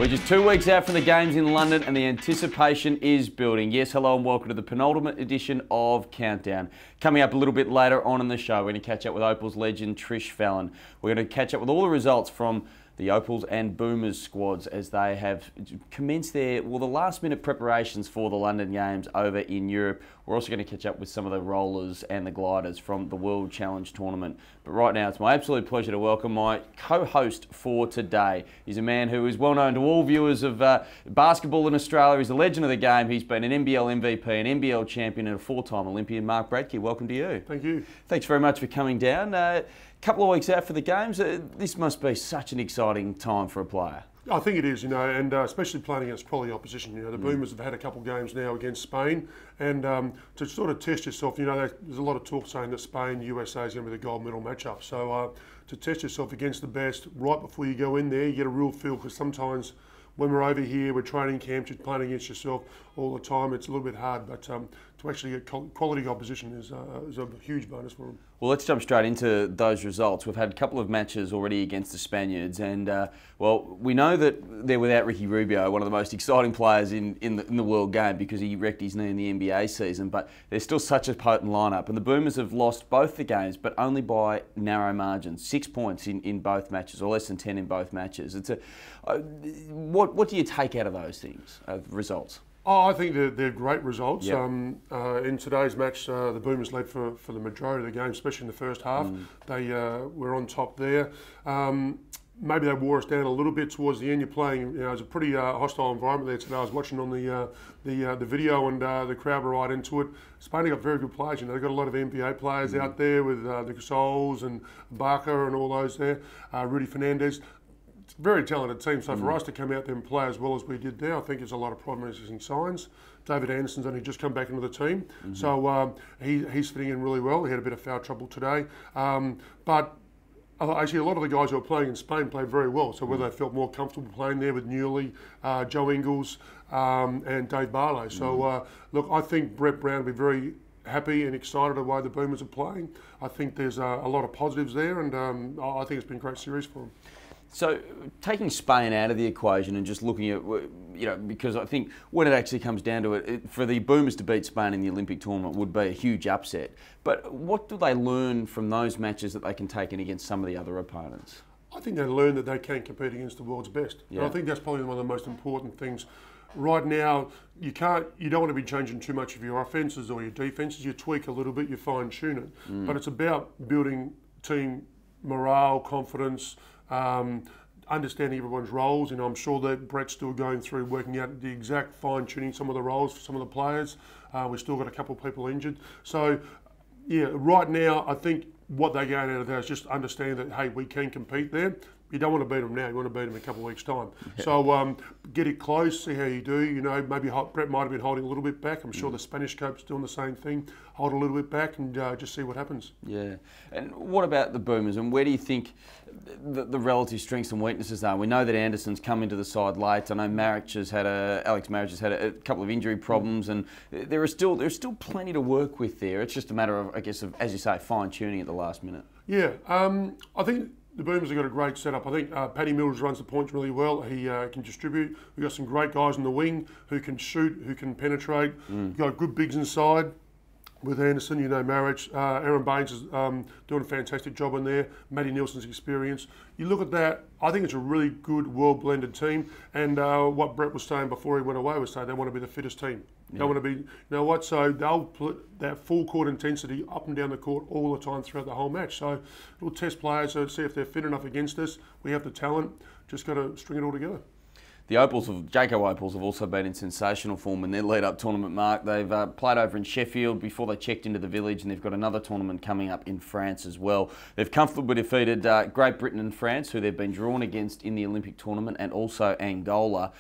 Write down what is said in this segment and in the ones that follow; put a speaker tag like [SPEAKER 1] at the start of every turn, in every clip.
[SPEAKER 1] We're just 2 weeks out from the games in London and the anticipation is building. Yes, hello and welcome to the penultimate edition of Countdown. Coming up a little bit later on in the show, we're going to catch up with Opals legend Trish Fallon. We're going to catch up with all the results from the Opals and Boomers squads as they have commenced their, the last minute preparations for the London Games over in Europe. We're also going to catch up with some of the rollers and the gliders from the World Challenge Tournament. But right now, it's my absolute pleasure to welcome my co-host for today. He's a man who is well known to all viewers of basketball in Australia. He's a legend of the game. He's been an NBL MVP, an NBL champion and a four-time Olympian. Mark Bradke, welcome to you.
[SPEAKER 2] Thank you.
[SPEAKER 1] Thanks very much for coming down. Couple of weeks out for the games. This must be such an exciting time for a player.
[SPEAKER 2] I think it is, and especially playing against quality opposition. The Boomers have had a couple of games now against Spain, and to sort of test yourself, there's a lot of talk saying that Spain, USA is going to be the gold medal matchup. So to test yourself against the best right before you go in there, you get a real feel, because sometimes when we're over here, we're training camps, you're playing against yourself all the time. It's a little bit hard, but to actually get quality opposition is a huge bonus for them.
[SPEAKER 1] Well, let's jump straight into those results. We've had a couple of matches already against the Spaniards, and we know that they're without Ricky Rubio, one of the most exciting players in the world game, because he wrecked his knee in the NBA season. But they're still such a potent lineup, and the Boomers have lost both the games, but only by narrow margins, 6 points in both matches, or less than 10 in both matches. It's what do you take out of those things, results?
[SPEAKER 2] Oh, I think they're great results.
[SPEAKER 1] Yep.
[SPEAKER 2] In today's match, the Boomers led for the majority of the game, especially in the first half. They were on top there. Maybe they wore us down a little bit towards the end. You're playing, it was a pretty hostile environment there today. I was watching on the video, and the crowd were right into it. Spain have got very good players. They've got a lot of NBA players out there with the Gasols and Barker and all those there. Rudy Fernandez. Very talented team, so for us to come out there and play as well as we did there, I think there's a lot of promising signs. David Anderson's only just come back into the team, so he's fitting in really well. He had a bit of foul trouble today, but actually a lot of the guys who are playing in Spain played very well, so whether they felt more comfortable playing there with Newley, Joe Ingles and Dave Barlow. So look, I think Brett Brown will be very happy and excited the way the Boomers are playing. I think there's a lot of positives there, and I think it's been a great series for them.
[SPEAKER 1] So, taking Spain out of the equation and just looking at, because I think when it actually comes down to it, for the Boomers to beat Spain in the Olympic tournament would be a huge upset. But what do they learn from those matches that they can take in against some of the other opponents?
[SPEAKER 2] I think they learn that they can compete against the world's best.
[SPEAKER 1] Yeah.
[SPEAKER 2] And I think that's probably one of the most important things. Right now, you don't want to be changing too much of your offences or your defences. You tweak a little bit, you fine tune it. But it's about building team morale, confidence, understanding everyone's roles, and I'm sure that Brett's still going through working out the exact fine-tuning some of the roles for some of the players. We've still got a couple of people injured. So, yeah, right now, I think what they're going out of there is just understand that, hey, we can compete there. You don't want to beat them now, you want to beat them in a couple of weeks' time. Yeah. So get it close, see how you do. Maybe Brett might have been holding a little bit back. I'm sure the Spanish coach's doing the same thing. Hold a little bit back and just see what happens.
[SPEAKER 1] Yeah. And what about the Boomers, and where do you think the relative strengths and weaknesses are? We know that Anderson's come into the side late. I know Alex Marriage has had a couple of injury problems, and there's still plenty to work with there. It's just a matter of, I guess, as you say, fine-tuning at the last minute.
[SPEAKER 2] Yeah. I think the Boomers have got a great setup. I think Paddy Mills runs the points really well. He can distribute. We've got some great guys in the wing who can shoot, who can penetrate. We've got good bigs inside with Anderson, Marriage. Aaron Baines is doing a fantastic job in there. Matty Nielsen's experience. You look at that, I think it's a really good, well-blended team. And what Brett was saying before he went away was saying they want to be the fittest team. Yeah. They want to be, so they'll put that full court intensity up and down the court all the time throughout the whole match. So we'll test players to see if they're fit enough against us. We have the talent, just got to string it all together.
[SPEAKER 1] The Jayco Opals have also been in sensational form in their lead-up tournament, Mark. They've played over in Sheffield before they checked into the village, and they've got another tournament coming up in France as well. They've comfortably defeated Great Britain and France, who they've been drawn against in the Olympic tournament, and also Angola.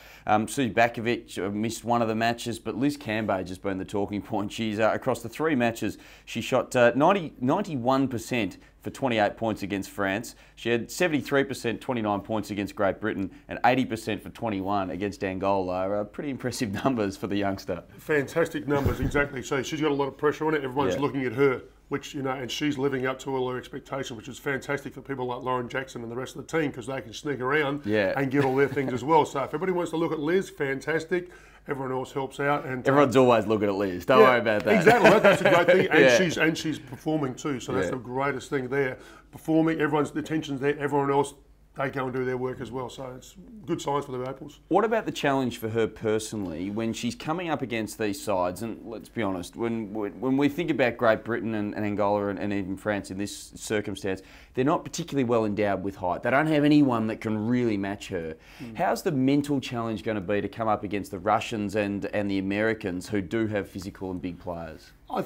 [SPEAKER 1] Suzy Bakovic missed one of the matches, but Liz Cambage has been the talking point. She's across the 3 matches, she shot 91% for 28 points against France. She had 73%, 29 points against Great Britain, and 80% for 21 against Angola. Pretty impressive numbers for the youngster.
[SPEAKER 2] Fantastic numbers, exactly. So she's got a lot of pressure on it. Everyone's looking at her. which, you know, and she's living up to all her expectations, which is fantastic for people like Lauren Jackson and the rest of the team, because they can sneak around and get all their things as well. So if everybody wants to look at Liz, fantastic. Everyone else helps out, and
[SPEAKER 1] everyone's always looking at Liz. Don't worry about that.
[SPEAKER 2] Exactly, that's a great thing, and she's performing too. So that's the greatest thing there. Performing, everyone's attention's there. Everyone else, they go and do their work as well. So it's good signs for the Opals.
[SPEAKER 1] What about the challenge for her personally when she's coming up against these sides? And let's be honest, when we think about Great Britain and Angola and even France in this circumstance, they're not particularly well endowed with height. They don't have anyone that can really match her. How's the mental challenge going to be to come up against the Russians and the Americans, who do have physical and big players?
[SPEAKER 2] I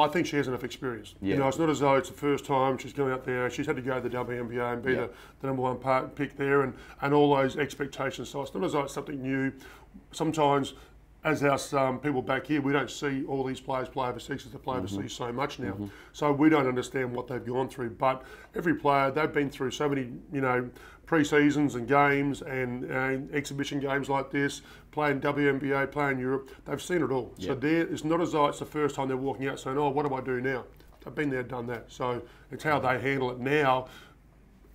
[SPEAKER 2] think she has enough experience.
[SPEAKER 1] Yeah.
[SPEAKER 2] You know, it's not as though it's the first time she's going out there. She's had to go to the WNBA and be the number one pick there, and all those expectations. So it's not as though it's something new. Sometimes, as us people back here, we don't see all these players play overseas, because they play overseas so much now. So we don't understand what they've gone through. But every player, they've been through so many, you know, pre-seasons and games and exhibition games like this, playing WNBA, playing Europe. They've seen it all. So it's not as though it's the first time they're walking out saying, oh, what do I do now? They've been there, done that. So it's how they handle it now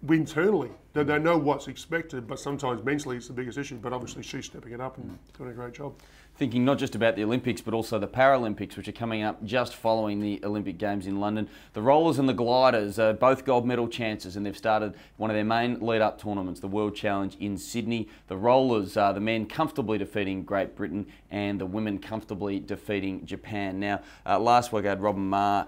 [SPEAKER 2] internally. They know what's expected, but sometimes mentally it's the biggest issue. But obviously she's stepping it up and doing a great job.
[SPEAKER 1] Thinking not just about the Olympics, but also the Paralympics, which are coming up just following the Olympic Games in London. The rollers and the gliders are both gold medal chances, and they've started one of their main lead-up tournaments, the World Challenge in Sydney. The rollers, the men comfortably defeating Great Britain, and the women comfortably defeating Japan. Now, last week I had Robin Marr.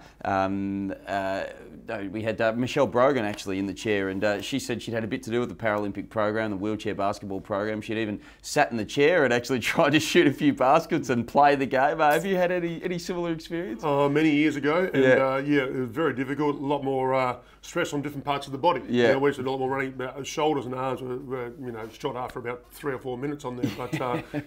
[SPEAKER 1] We had Michelle Brogan actually in the chair, and she said she'd had a bit to do with the Paralympic program, the wheelchair basketball program. She'd even sat in the chair and actually tried to shoot a few baskets and play the game. Have you had any similar experience?
[SPEAKER 2] Many years ago, and it was very difficult. A lot more stress on different parts of the body.
[SPEAKER 1] Yeah,
[SPEAKER 2] you know, we had a lot more running. Shoulders and arms were you know, shot after about 3 or 4 minutes on there. But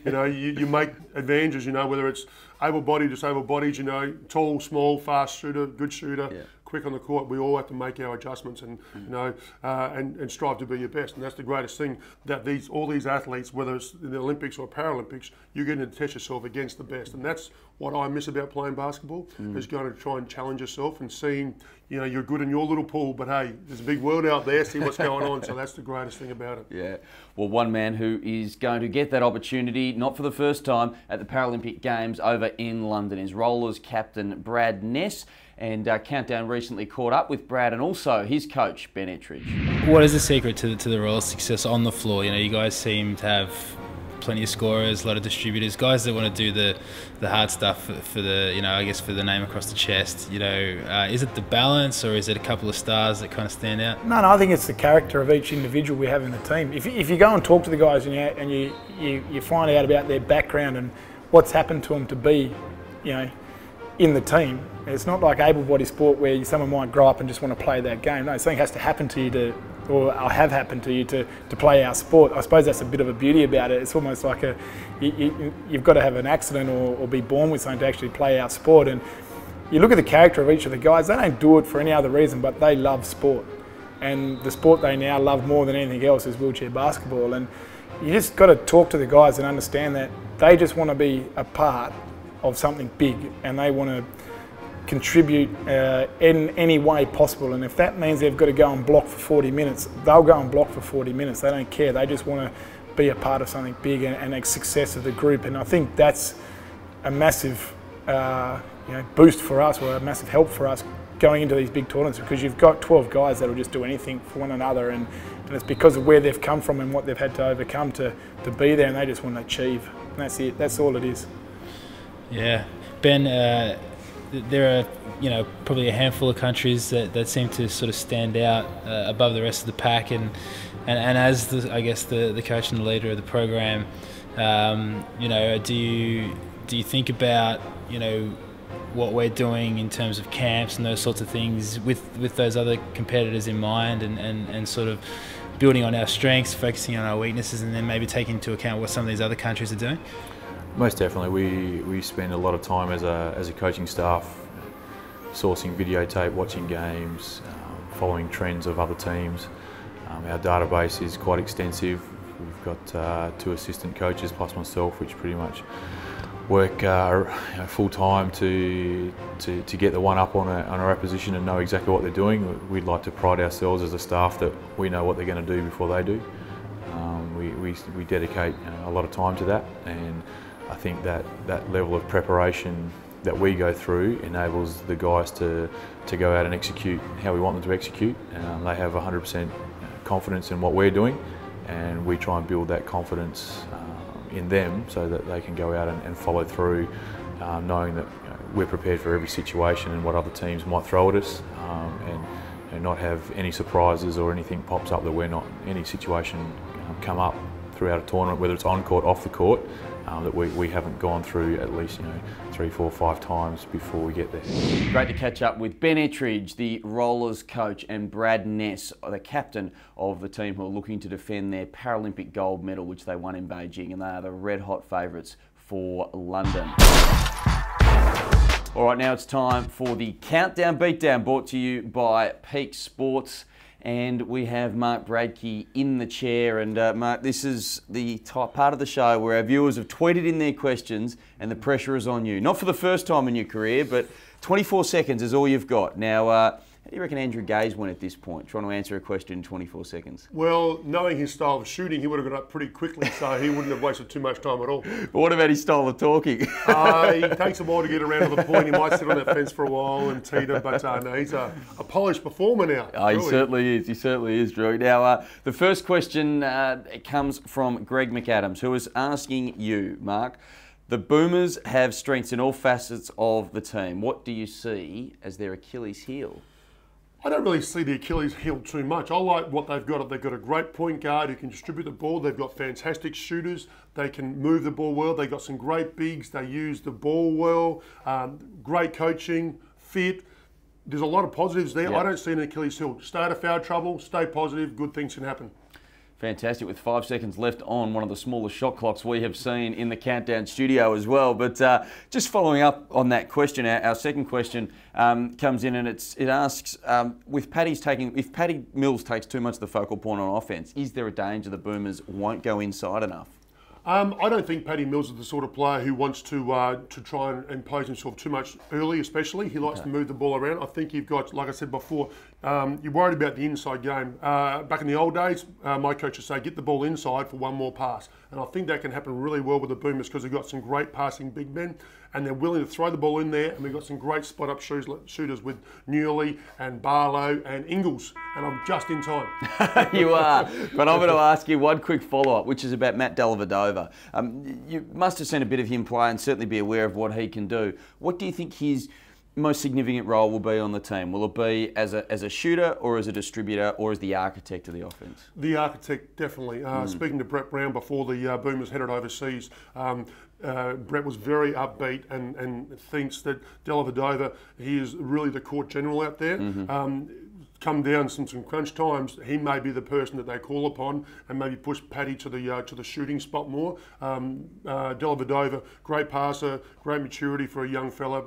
[SPEAKER 2] you know, you make advantages. You know, whether it's able-bodied, disabled-bodied. You know, tall, small, fast shooter, good shooter. Yeah. Quick on the court, we all have to make our adjustments and you know and strive to be your best, and that's the greatest thing, that all these athletes, whether it's in the Olympics or Paralympics, you're going to test yourself against the best, and that's what I miss about playing basketball, is going to try and challenge yourself and seeing, you know, you're good in your little pool, but hey, there's a big world out there, see what's going on. So that's the greatest thing about it.
[SPEAKER 1] Yeah. Well, one man who is going to get that opportunity, not for the first time, at the Paralympic Games over in London is rollers captain Brad Ness. And Countdown recently caught up with Brad and also his coach, Ben Ettridge.
[SPEAKER 3] What is the secret to the Royals' success on the floor? You know, you guys seem to have plenty of scorers, a lot of distributors, guys that want to do the hard stuff for the, you know, I guess for the name across the chest. You know, is it the balance, or is it a couple of stars that kind of stand out?
[SPEAKER 4] No, I think it's the character of each individual we have in the team. If you go and talk to the guys and you find out about their background and what's happened to them to be, you know, in the team. It's not like able-bodied sport where someone might grow up and just want to play that game. No, something has to happen to you or have happened to you to play our sport. I suppose that's a bit of a beauty about it. It's almost like you've got to have an accident or be born with something to actually play our sport. And you look at the character of each of the guys, they don't do it for any other reason, but they love sport. And the sport they now love more than anything else is wheelchair basketball. And you just got to talk to the guys and understand that they just want to be a part of something big, and they want to contribute in any way possible. And if that means they've got to go and block for 40 minutes, they'll go and block for 40 minutes. They don't care. They just want to be a part of something big and a success of the group. And I think that's a massive boost for us, or a massive help for us going into these big tournaments, because you've got 12 guys that'll just do anything for one another, and it's because of where they've come from and what they've had to overcome to be there, and they just want to achieve. And that's it. That's all it is.
[SPEAKER 3] Yeah, Ben, there are probably a handful of countries that seem to sort of stand out above the rest of the pack, and as the coach and the leader of the program, do you think about what we're doing in terms of camps and those sorts of things with those other competitors in mind, and sort of building on our strengths, focusing on our weaknesses, and then maybe taking into account what some of these other countries are doing?
[SPEAKER 5] Most definitely. We spend a lot of time as a coaching staff sourcing videotape, watching games, following trends of other teams. Our database is quite extensive. We've got 2 assistant coaches plus myself, which pretty much work full time to get the one up on our opposition and know exactly what they're doing. We'd like to pride ourselves as a staff that we know what they're going to do before they do. We dedicate a lot of time to that, and I think that level of preparation that we go through enables the guys to go out and execute how we want them to execute. They have 100% confidence in what we're doing, and we try and build that confidence in them so that they can go out and follow through, knowing that we're prepared for every situation and what other teams might throw at us, and not have any surprises or anything pops up that we're not, any situation come up throughout a tournament, whether it's on court, off the court, that we haven't gone through at least 3, 4, 5 times before we get there.
[SPEAKER 1] Great to catch up with Ben Ettridge, the Rollers coach, and Brad Ness, the captain of the team who are looking to defend their Paralympic gold medal, which they won in Beijing, and they are the red-hot favourites for London. All right, now it's time for the Countdown Beatdown, brought to you by Peak Sports. And we have Mark Bradke in the chair. And Mark, this is the part of the show where our viewers have tweeted in their questions and the pressure is on you. Not for the first time in your career, but 24 seconds is all you've got. Now, how do you reckon Andrew Gaze went at this point, trying to answer a question in 24 seconds?
[SPEAKER 2] Well, knowing his style of shooting, he would have got up pretty quickly, so he wouldn't have wasted too much time at all.
[SPEAKER 1] But what about his style of talking?
[SPEAKER 2] He takes a while to get around to the point. He might sit on that fence for a while and teeter, but no, he's a polished performer now.
[SPEAKER 1] Oh, he certainly is. He certainly is, Drew. Now, the first question comes from Greg McAdams, who is asking you, Mark. The Boomers have strengths in all facets of the team. What do you see as their Achilles heel?
[SPEAKER 2] I don't really see the Achilles heel too much. I like what they've got. They've got a great point guard who can distribute the ball. They've got fantastic shooters. They can move the ball well. They've got some great bigs. They use the ball well. Great coaching, fit. There's a lot of positives there. Yep. I don't see an Achilles heel. Stay out of foul trouble. Stay positive. Good things can happen.
[SPEAKER 1] Fantastic, with 5 seconds left on one of the smallest shot clocks we have seen in the Countdown studio as well. But just following up on that question, our second question comes in, and it asks, if Patty Mills takes too much of the focal point on offence, is there a danger the Boomers won't go inside enough?
[SPEAKER 2] I don't think Patty Mills is the sort of player who wants to try and impose himself too much early, especially. He likes to move the ball around. I think you've got, like I said before, you're worried about the inside game. Back in the old days, my coach would say, get the ball inside for one more pass. And I think that can happen really well with the Boomers because they've got some great passing big men and they're willing to throw the ball in there, and we've got some great spot-up shooters with Newley and Barlow and Ingles, and I'm just in time.
[SPEAKER 1] You are, but I'm going to ask you one quick follow-up, which is about Matt Dellavedova. You must have seen a bit of him play and certainly be aware of what he can do. What do you think his most significant role will be on the team? Will it be as a shooter or as a distributor or as the architect of the offence?
[SPEAKER 2] The architect, definitely. Speaking to Brett Brown before the Boomers headed overseas, Brett was very upbeat and thinks that Dellavedova, he is really the court general out there. Come down some crunch times, he may be the person that they call upon and maybe push Paddy to the shooting spot more. Dellavedova, great passer, great maturity for a young fella,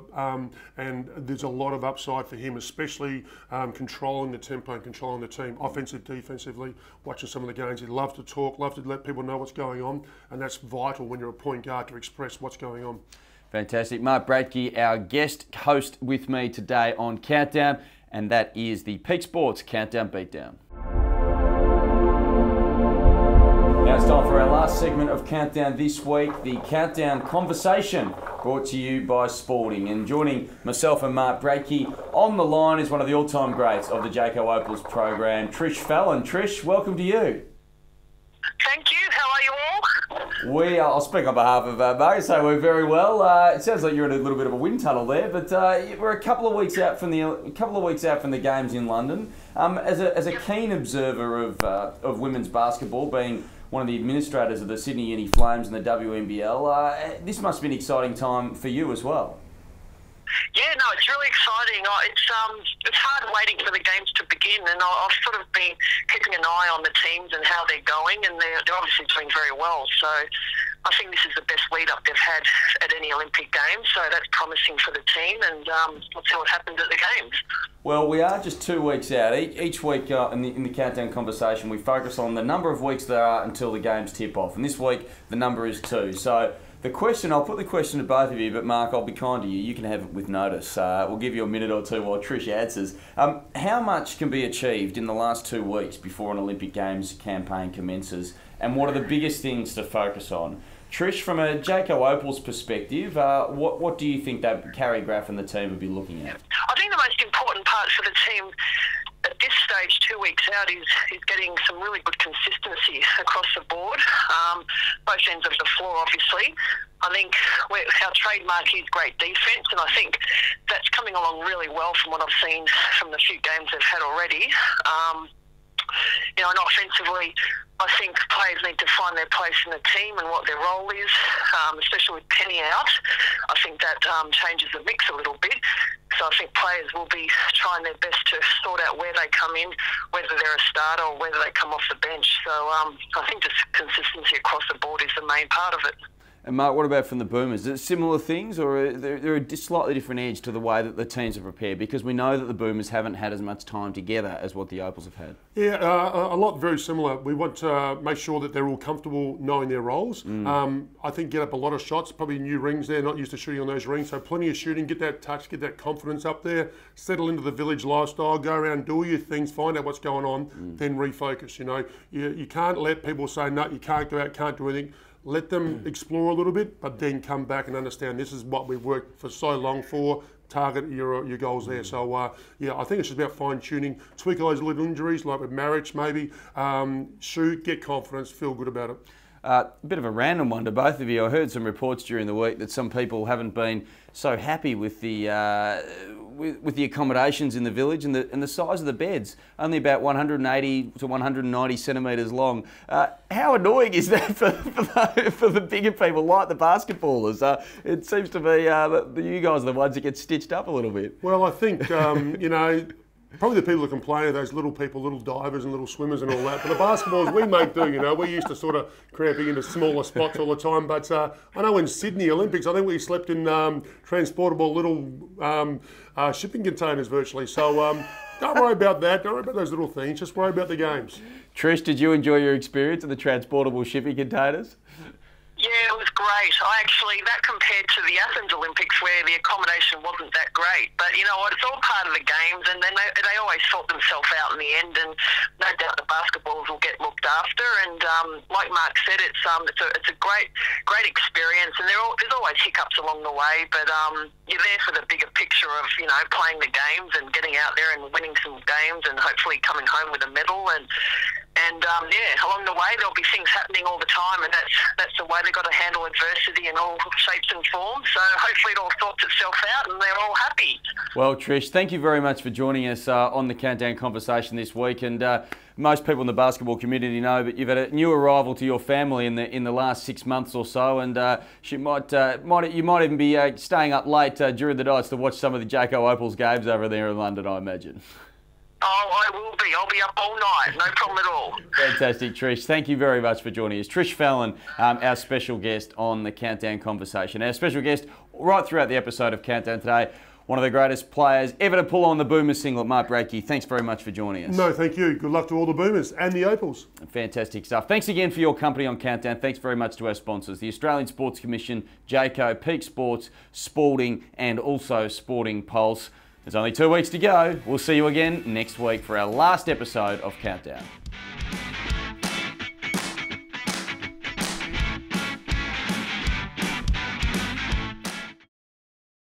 [SPEAKER 2] and there's a lot of upside for him, especially controlling the tempo and controlling the team, offensive, defensively, watching some of the games. He loves to talk, loves to let people know what's going on, and that's vital when you're a point guard to express what's going on.
[SPEAKER 1] Fantastic. Mark Bradke, our guest host with me today on Countdown, and that is the Peak Sports Countdown Beatdown. Now it's time for our last segment of Countdown this week, the Countdown Conversation, brought to you by Sporting. And joining myself and Mark Bradke on the line is one of the all-time greats of the Jayco Opals program, Trish Fallon. Trish, welcome to you.
[SPEAKER 6] Thank you. How are you all?
[SPEAKER 1] I'll speak on behalf of Mark, so we're very well. It sounds like you're in a little bit of a wind tunnel there, but we're a couple of weeks out from the games in London. As a keen observer of women's basketball, being one of the administrators of the Sydney Uni Flames and the WNBL, this must be an exciting time for you as well.
[SPEAKER 6] Yeah, no, it's really exciting. It's hard waiting for the games to begin, and I've sort of been keeping an eye on the teams and how they're going, and they're obviously doing very well. So I think this is the best lead-up they've had at any Olympic Games, so that's promising for the team, and let's see what happens at the Games. Well,
[SPEAKER 1] we are just 2 weeks out. Each week in the Countdown Conversation, we focus on the number of weeks there are until the Games tip off, and this week the number is 2. So The question, I'll put the question to both of you, but Mark, I'll be kind to you. You can have it with notice. We'll give you a minute or two while Trish answers. How much can be achieved in the last 2 weeks before an Olympic Games campaign commences? And what are the biggest things to focus on? Trish, from a Jayco Opal's perspective, what do you think that Carrie Graf and the team would be looking at?
[SPEAKER 6] I think the most important part for the team at this stage, 2 weeks out, is getting some really good consistency across the board, both ends of the floor, obviously. I think our trademark is great defence, and I think that's coming along really well from what I've seen from the few games they've had already. And offensively, I think players need to find their place in the team and what their role is, especially with Penny out. I think that changes the mix a little bit. So I think players will be trying their best to sort out where they come in, whether they're a starter or whether they come off the bench. So I think just consistency across the board is the main part of it.
[SPEAKER 1] And Mark, what about from the Boomers? Is it similar things, or are there a slightly different edge to the way that the teams are prepared? Because we know that the Boomers haven't had as much time together as what the Opals have had.
[SPEAKER 2] Yeah, a lot very similar. We want to make sure that they're all comfortable knowing their roles. I think get up a lot of shots, probably new rings there, not used to shooting on those rings, so plenty of shooting, get that touch, get that confidence up there, settle into the village lifestyle, go around, do all your things, find out what's going on, then refocus. You can't let people say, no, you can't go out, can't do anything. Let them explore a little bit, but then come back and understand this is what we've worked for so long for. Target your goals there. So, I think it's just about fine-tuning, tweak all those little injuries, like with marriage maybe, shoot, get confidence, feel good about it.
[SPEAKER 1] A bit of a random one to both of you. I heard some reports during the week that some people haven't been so happy with the accommodations in the village and the size of the beds, only about 180 to 190 centimetres long. How annoying is that for the bigger people like the basketballers? It seems to be that you guys are the ones that get stitched up a little bit.
[SPEAKER 2] Well, I think, probably the people who complain are those little people, little divers and little swimmers and all that. But the basketballers, we make do, we're used to sort of cramping into smaller spots all the time. But I know in Sydney Olympics, I think we slept in transportable little shipping containers virtually. So don't worry about that. Don't worry about those little things. Just worry about the games.
[SPEAKER 1] Trish, did you enjoy your experience of the transportable shipping containers?
[SPEAKER 6] Yeah, it was great. That compared to the Athens Olympics where the accommodation wasn't that great. But you know what, it's all part of the games, and then they always sort themselves out in the end, and no doubt the basketballs will get looked after. And like Mark said, it's a great experience, and there's always hiccups along the way, but you're there for the bigger picture of, playing the games and getting out there and winning some games and hopefully coming home with a medal. And along the way there'll be things happening all the time, and that's the way they've got to handle adversity in all shapes and forms. So hopefully it all sorts itself out and they're all happy.
[SPEAKER 1] Well, Trish, thank you very much for joining us on the Countdown Conversation this week. And most people in the basketball community know that you've had a new arrival to your family in the last 6 months or so, and you might even be staying up late during the nights to watch some of the Jayco Opals games over there in London, I imagine.
[SPEAKER 6] Oh, I will be. I'll be up all night. No problem at all.
[SPEAKER 1] Fantastic, Trish. Thank you very much for joining us. Trish Fallon, our special guest on the Countdown Conversation. Our special guest right throughout the episode of Countdown today, one of the greatest players ever to pull on the Boomers singlet, Mark Bradtke. Thanks very much for joining us.
[SPEAKER 2] No, thank you. Good luck to all the Boomers and the Opals.
[SPEAKER 1] Fantastic stuff. Thanks again for your company on Countdown. Thanks very much to our sponsors, the Australian Sports Commission, Jayco, Peak Sports, Spalding, and also Sporting Pulse. There's only 2 weeks to go. We'll see you again next week for our last episode of Countdown.